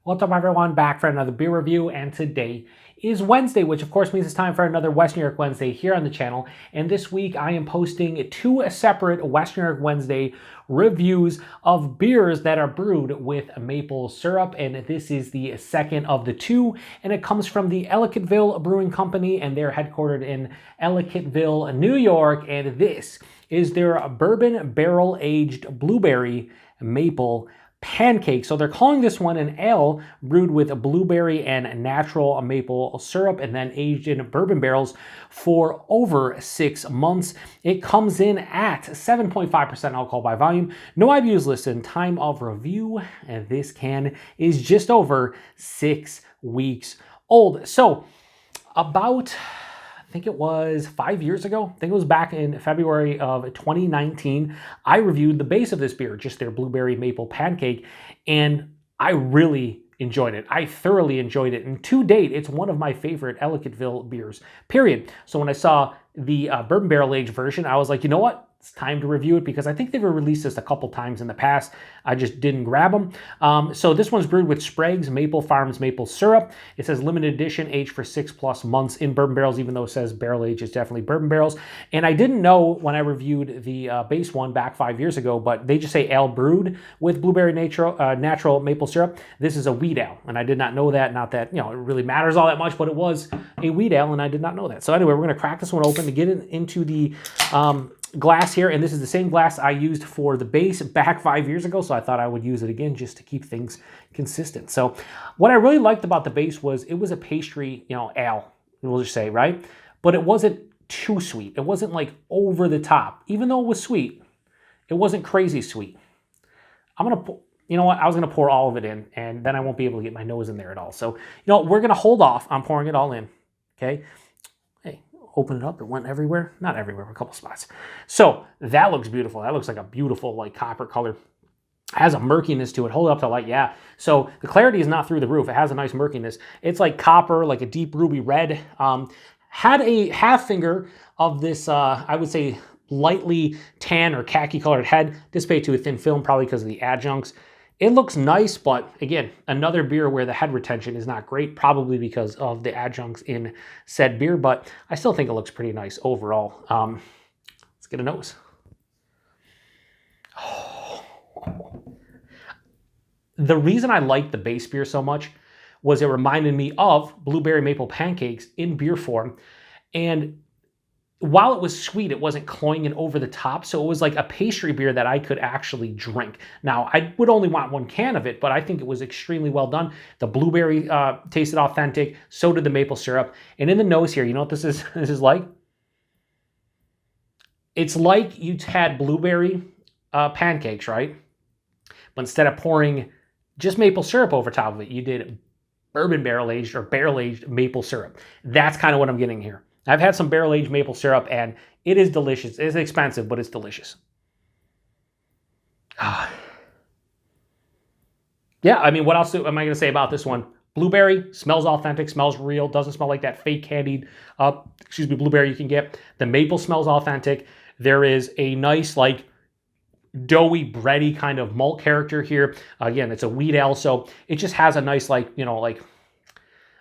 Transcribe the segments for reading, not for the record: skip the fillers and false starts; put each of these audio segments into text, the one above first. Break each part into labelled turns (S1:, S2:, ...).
S1: What's up, everyone? Back for another beer review, and today is Wednesday, which of course means it's time for another West New York Wednesday here on the channel. And this week I am posting two separate West New York Wednesday reviews of beers that are brewed with maple syrup, and this is the second of the two, and it comes from the Ellicottville Brewing Company, and they're headquartered in Ellicottville, New York, and this is their bourbon barrel-aged blueberry maple Pancake. So they're calling this one an ale brewed with a blueberry and natural maple syrup and then aged in bourbon barrels for over 6 months. It comes in at 7.5% alcohol by volume. No IBUs listed. Time of review, and this can is just over 6 weeks old. So about, I think it was 5 years ago. I think it was back in February of 2019. I reviewed the base of this beer, just their blueberry maple pancake, and I really enjoyed it. I thoroughly enjoyed it. And to date, it's one of my favorite Ellicottville beers, period. So when I saw the bourbon barrel aged version, I was like, you know what? It's time to review it because I think they've released this a couple times in the past. I just didn't grab them. So this one's brewed with Sprague's Maple Farms maple syrup. It says limited edition, aged for 6+ months in bourbon barrels, even though it says barrel aged, it's definitely bourbon barrels. And I didn't know when I reviewed the base one back 5 years ago, but they just say ale brewed with blueberry natural maple syrup. This is a wheat ale, and I did not know that. Not that, it really matters all that much, but it was a wheat ale, and I did not know that. So anyway, we're going to crack this one open to get it into the glass here, and this is the same glass I used for the base back 5 years ago, so I thought I would use it again just to keep things consistent. So what I really liked about the base was it was a pastry, ale, we'll just say, right? But it wasn't too sweet. It wasn't like over the top. Even though it was sweet, it wasn't crazy sweet. I'm gonna pour, you know what? I was gonna pour all of it in, and then I won't be able to get my nose in there at all. So, we're gonna hold off on pouring it all in, okay? Open it up, it went everywhere. Not everywhere, a couple spots. So that looks beautiful. That looks like a beautiful like copper color. It has a murkiness to it. Hold it up to light, yeah. So the clarity is not through the roof. It has a nice murkiness. It's like copper, like a deep ruby red. Had a half finger of this, I would say, lightly tan or khaki colored head. Dissipated to a thin film, probably because of the adjuncts. It looks nice, but again, another beer where the head retention is not great, probably because of the adjuncts in said beer, but I still think it looks pretty nice overall. Let's get a nose. Oh. The reason I liked the base beer so much was it reminded me of blueberry maple pancakes in beer form, and while it was sweet, it wasn't cloying and over the top, so it was like a pastry beer that I could actually drink. Now, I would only want 1 can of it, but I think it was extremely well done. The blueberry tasted authentic, so did the maple syrup. And in the nose here, you know what this is? This is like? It's like you had blueberry pancakes, right? But instead of pouring just maple syrup over top of it, you did bourbon barrel-aged or barrel-aged maple syrup. That's kind of what I'm getting here. I've had some barrel-aged maple syrup, and it is delicious. It's expensive, but it's delicious. Yeah, I mean, what else am I going to say about this one? Blueberry, smells authentic, smells real, doesn't smell like that fake candied, blueberry you can get. The maple smells authentic. There is a nice, like, doughy, bready kind of malt character here. Again, it's a wheat ale, so it just has a nice, like, I don't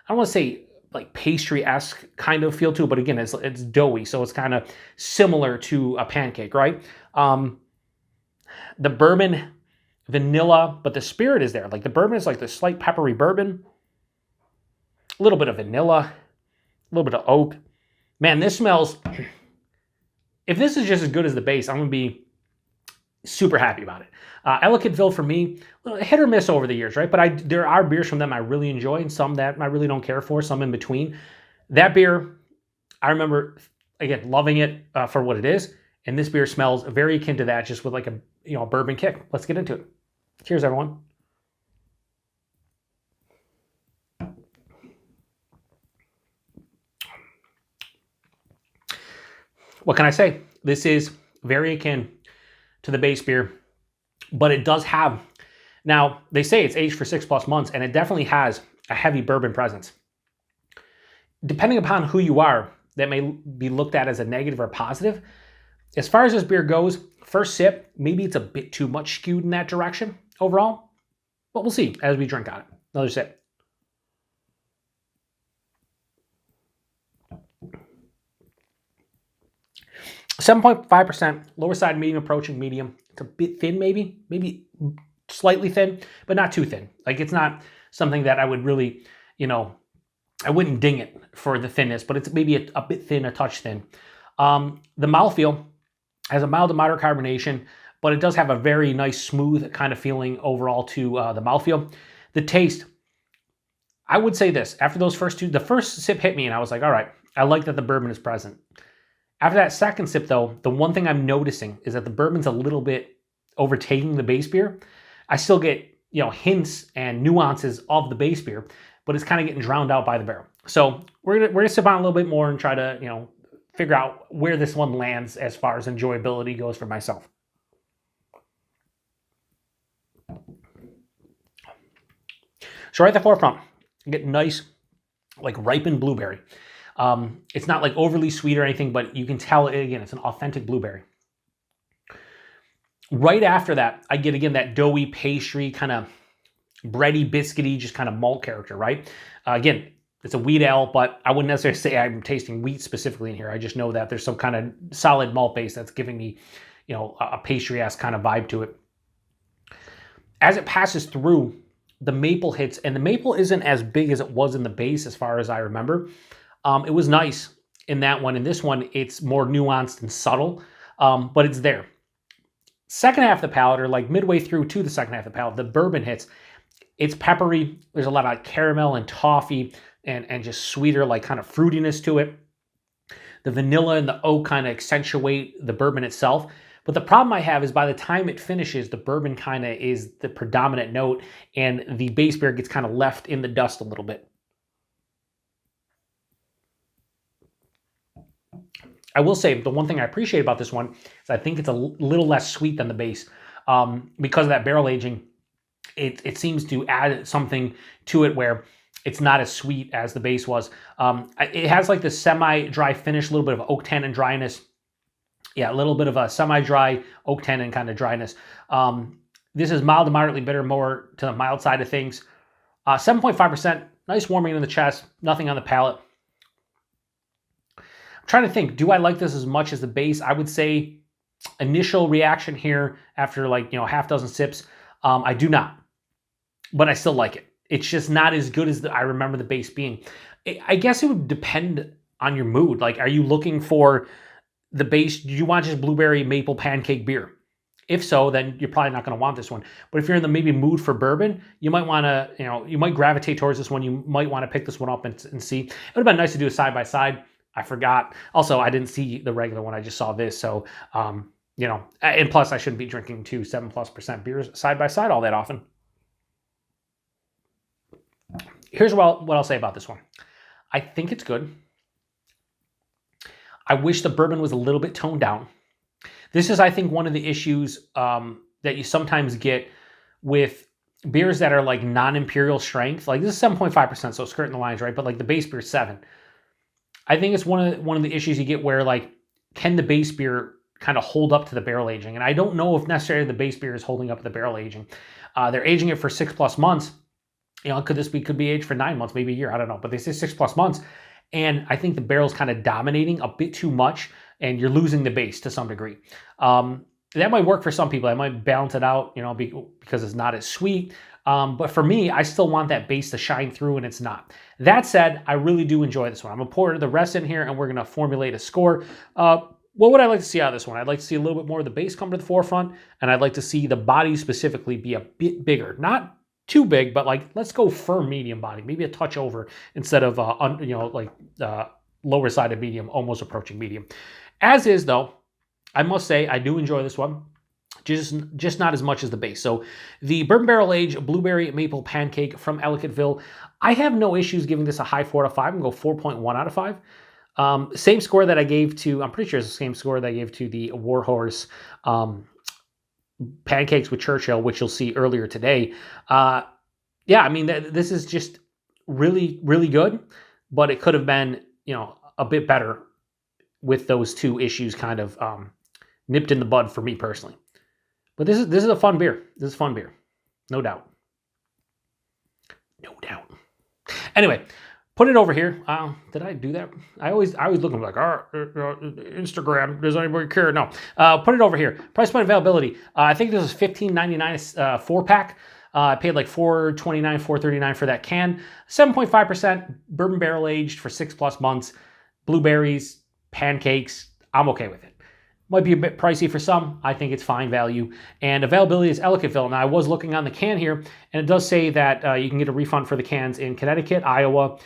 S1: want to say like pastry-esque kind of feel to it, but again, it's doughy, so it's kind of similar to a pancake, right? The bourbon, vanilla, but the spirit is there. Like the bourbon is like the slight peppery bourbon, a little bit of vanilla, a little bit of oak. Man, this smells, if this is just as good as the base, I'm gonna be super happy about it. Ellicottville for me, hit or miss over the years, right? But there are beers from them I really enjoy and some that I really don't care for, some in between. That beer, I remember, again, loving it for what it is. And this beer smells very akin to that, just with like a bourbon kick. Let's get into it. Cheers, everyone. What can I say? This is very akin to the base beer, but it does have, now they say it's aged for 6+ months, and it definitely has a heavy bourbon presence. Depending upon who you are, that may be looked at as a negative or positive. As far as this beer goes, first sip, maybe it's a bit too much skewed in that direction overall, but we'll see as we drink on it. Another sip. 7.5%, lower side medium, approaching medium. It's a bit thin, maybe slightly thin, but not too thin. Like, it's not something that I would really, I wouldn't ding it for the thinness, but it's maybe a bit thin, a touch thin. The mouthfeel has a mild to moderate carbonation, but it does have a very nice, smooth kind of feeling overall to the mouthfeel. The taste, I would say this, after those first two, the first sip hit me and I was like, all right, I like that the bourbon is present. After that second sip though, the one thing I'm noticing is that the bourbon's a little bit overtaking the base beer. I still get, hints and nuances of the base beer, but it's kind of getting drowned out by the barrel. So we're gonna sip on a little bit more and try to, figure out where this one lands as far as enjoyability goes for myself. So right at the forefront, you get nice, like ripened blueberry. It's not like overly sweet or anything, but you can tell, again, it's an authentic blueberry. Right after that, I get, again, that doughy pastry, kind of bready, biscuity, just kind of malt character, right? Again, it's a wheat ale, but I wouldn't necessarily say I'm tasting wheat specifically in here. I just know that there's some kind of solid malt base that's giving me, a pastry-esque kind of vibe to it. As it passes through, the maple hits, and the maple isn't as big as it was in the base as far as I remember. It was nice in that one. In this one, it's more nuanced and subtle, but it's there. Second half of the palate, or like midway through to the second half of the palate, the bourbon hits. It's peppery. There's a lot of caramel and toffee and just sweeter, like kind of fruitiness to it. The vanilla and the oak kind of accentuate the bourbon itself. But the problem I have is by the time it finishes, the bourbon kind of is the predominant note and the base beer gets kind of left in the dust a little bit. I will say the one thing I appreciate about this one is I think it's a little less sweet than the base. Because of that barrel aging, it seems to add something to it where it's not as sweet as the base was. It has like this semi-dry finish, a little bit of oak tannin dryness. Yeah, a little bit of a semi-dry oak tannin kind of dryness. This is mild to moderately bitter, more to the mild side of things. 7.5%, nice warming in the chest, nothing on the palate. I'm trying to think, do I like this as much as the base? I would say initial reaction here after like, half dozen sips, I do not, but I still like it. It's just not as good as I remember the base being. I guess it would depend on your mood. Like, are you looking for the base? Do you want just blueberry maple pancake beer? If so, then you're probably not going to want this one. But if you're in the maybe mood for bourbon, you might want to, you might gravitate towards this one. You might want to pick this one up and see. It would have been nice to do a side by side. I forgot. Also, I didn't see the regular one. I just saw this. So, and plus I shouldn't be drinking 2 7+% beers side by side all that often. Here's what I'll say about this one. I think it's good. I wish the bourbon was a little bit toned down. This is, I think, one of the issues that you sometimes get with beers that are like non-imperial strength. Like this is 7.5%, so skirting the lines, right? But like the base beer is 7. I think it's one of the issues you get where like, can the base beer kind of hold up to the barrel aging? And I don't know if necessarily the base beer is holding up to the barrel aging. They're aging it for 6+ months. Could be aged for 9 months, maybe a year. I don't know, but they say 6+ months. And I think the barrel's kind of dominating a bit too much and you're losing the base to some degree. That might work for some people. I might balance it out, because it's not as sweet. But for me, I still want that base to shine through and it's not. That said, I really do enjoy this one. I'm going to pour the rest in here and we're going to formulate a score. What would I like to see out of this one? I'd like to see a little bit more of the base come to the forefront, and I'd like to see the body specifically be a bit bigger. Not too big, but like, let's go firm medium body, maybe a touch over instead of, lower side of medium, almost approaching medium. As is though, I must say, I do enjoy this one. Just not as much as the base. So the Bourbon Barrel Aged Blueberry Maple Pancake from Ellicottville, I have no issues giving this a high 4 out of 5. I'm going to go 4.1 out of 5. Same score that I gave to, I'm pretty sure it's the same score that I gave to the Warhorse Pancakes with Churchill, which you'll see earlier today. This is just really, really good, but it could have been, a bit better with those two issues kind of nipped in the bud for me personally. But this is a fun beer. This is a fun beer, no doubt. No doubt. Anyway, put it over here. Did I do that? I always look like, Instagram. Does anybody care? No. Put it over here. Price point availability. I think this is $15.99 four pack. I paid like $4.29, $4.39 for that can. 7.5% bourbon barrel aged for 6+ months. Blueberries, pancakes. I'm okay with it. Might be a bit pricey for some. I think it's fine value. And availability is Ellicottville. Now, I was looking on the can here, and it does say that you can get a refund for the cans in Connecticut, Iowa.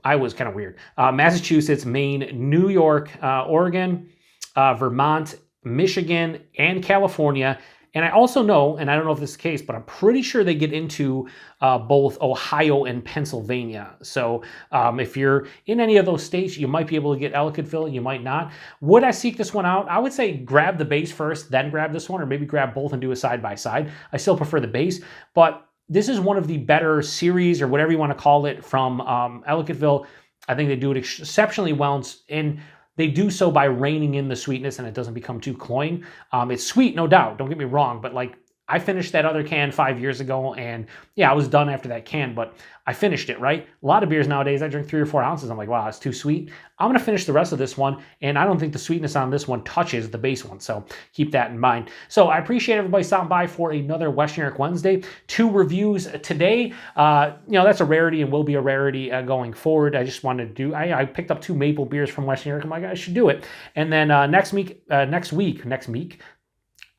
S1: Iowa's kind of weird. Massachusetts, Maine, New York, Oregon, Vermont, Michigan, and California. And I also know, and I don't know if this is the case, but I'm pretty sure they get into both Ohio and Pennsylvania. So if you're in any of those states, you might be able to get Ellicottville, you might not. Would I seek this one out? I would say grab the base first, then grab this one, or maybe grab both and do a side by side. I still prefer the base, but this is one of the better series, or whatever you want to call it, from Ellicottville. I think they do it exceptionally well, and they do so by reining in the sweetness, and it doesn't become too cloying. It's sweet, no doubt, don't get me wrong, but like, I finished that other can 5 years ago, and yeah, I was done after that can, but I finished it, right? A lot of beers nowadays, I drink 3 or 4 ounces. I'm like, wow, it's too sweet. I'm going to finish the rest of this one, and I don't think the sweetness on this one touches the base one, so keep that in mind. So I appreciate everybody stopping by for another Western New York Wednesday. 2 reviews today. That's a rarity and will be a rarity going forward. I just wanted to do, I picked up 2 maple beers from Western New York. I'm like, I should do it. And then next week,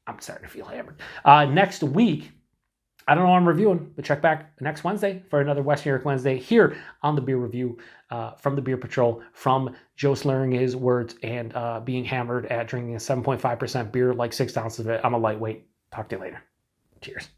S1: I'm starting to feel hammered. Next week, I don't know what I'm reviewing, but check back next Wednesday for another Western New York Wednesday here on the beer review from the Beer Patrol, from Joe slurring his words and being hammered at drinking a 7.5% beer, like 6 ounces of it. I'm a lightweight. Talk to you later. Cheers.